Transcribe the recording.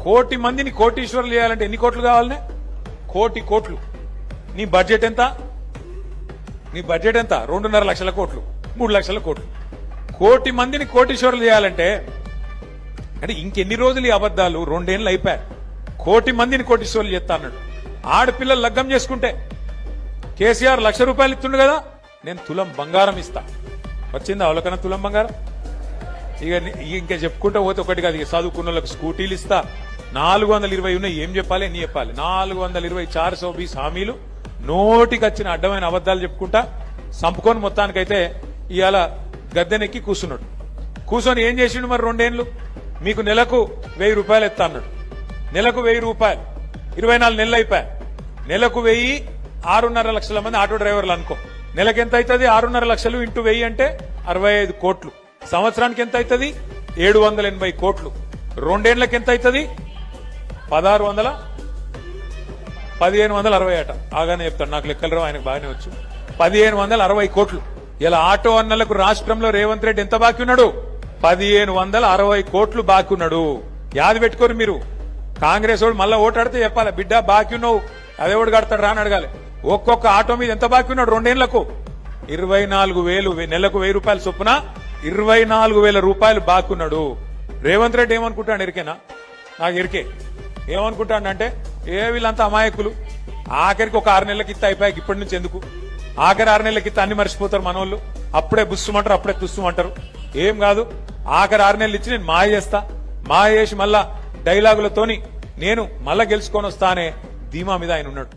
కోటి మందిని కోటీశ్వరులు చేయాలంటే ఎన్ని కోట్లు కావాలనే? కోటి కోట్లు. నీ బడ్జెట్ ఎంత? నీ బడ్జెట్ ఎంత? 2.5 లక్షల కోట్లు, 3 లక్షల కోట్లు. కోటి మందిని కోటీశ్వరులు చేయాలంటే అంటే ఇంకెన్ని రోజులు ఈ అబద్దాలు? 2 ఏళ్ళు అయిపోయారు. కోటి మందిని కోటీశ్వరులు చేస్తా అన్నాడు. ఆడపిల్లలు లగ్గం చేసుకుంటే కేసీఆర్ ₹1,00,000 ఇస్తుండు కదా, నేను తులం బంగారం ఇస్తా. వచ్చిందా అవలకన్నా తులం బంగారం? ఇంకా చెప్పుకుంటూ పోతే ఒకటి కాదు. ఇక చదువుకున్న వాళ్ళకి స్కూటీలు ఇస్తా. 420 ఉన్నాయి. ఏం చెప్పాలి? ఎన్ని చెప్పాలి? 420 420 హామీలు. నోటికి వచ్చిన అడ్డమైన అబద్దాలు చెప్పుకుంటా సంపుకొని మొత్తానికైతే ఇవాళ గద్దెనెక్కి కూర్చున్నాడు. కూర్చొని ఏం చేసిండు మరి? 2 ఏళ్లు మీకు నెలకు ₹1000 ఎత్తా అన్నాడు. నెలకు ₹1000, 24 నెలలు అయిపోయాయి. నెలకు 1000, 6.5 లక్షల మంది ఆటో డ్రైవర్లు అనుకో. నెలకు ఎంత అవుతుంది? 6.5 లక్షలు ఇంటూ 1000 అంటే 65 కోట్లు. సంవత్సరానికి ఎంత అవుతుంది? 780 కోట్లు. 2 ఏళ్లకి ఎంత అవుతుంది? 1560 అట. ఆగానే చెప్తాడు, నాకు లెక్కలు రావు, ఆయనకు బాగానే వచ్చు. 1560 కోట్లు. ఇలా ఆటో అన్నలకు రాష్ట్రంలో రేవంత్ రెడ్డి ఎంత బాకీ ఉన్నాడు? 1560 కోట్లు బాకీ ఉన్నాడు. యాది పెట్టుకోరు మీరు. కాంగ్రెస్ వాడు మళ్ళా ఓటాడితే చెప్పాలి, బిడ్డ బాకీ ఉన్నావు, అదేవాడు కడతాడు రా అని అడగాలి. ఒక్కొక్క ఆటో మీద ఎంత బాకీ ఉన్నాడు? 2 ఏళ్లకు 24,000. నెలకు ₹1000 చొప్పున 24,000 రూపాయలు బాకీ ఉన్నాడు. రేవంత్ రెడ్డి ఏమనుకుంటాడు ఎరికేనా? నాకు ఎరికే. ఏమనుకుంటాడంటే వీళ్ళంతా అమాయకులు, ఆఖరికి ఒక 6 నెలలకి ఇత్త అయిపోయాక ఇప్పటి నుంచి ఎందుకు, ఆఖరి 6 నెలలకి ఇత్త అన్ని మర్చిపోతారు మనోళ్ళు. అప్పుడే బుస్సుమంటారు, అప్పుడే తుస్సుమంటారు. ఏం కాదు, ఆఖరి 6 నెలలు ఇచ్చి నేను మాయ చేస్తా. మాయ చేసి మళ్ళా డైలాగులతోని నేను మళ్ళా గెలుచుకొని వస్తా అనే ధీమా మీద ఆయన ఉన్నాడు.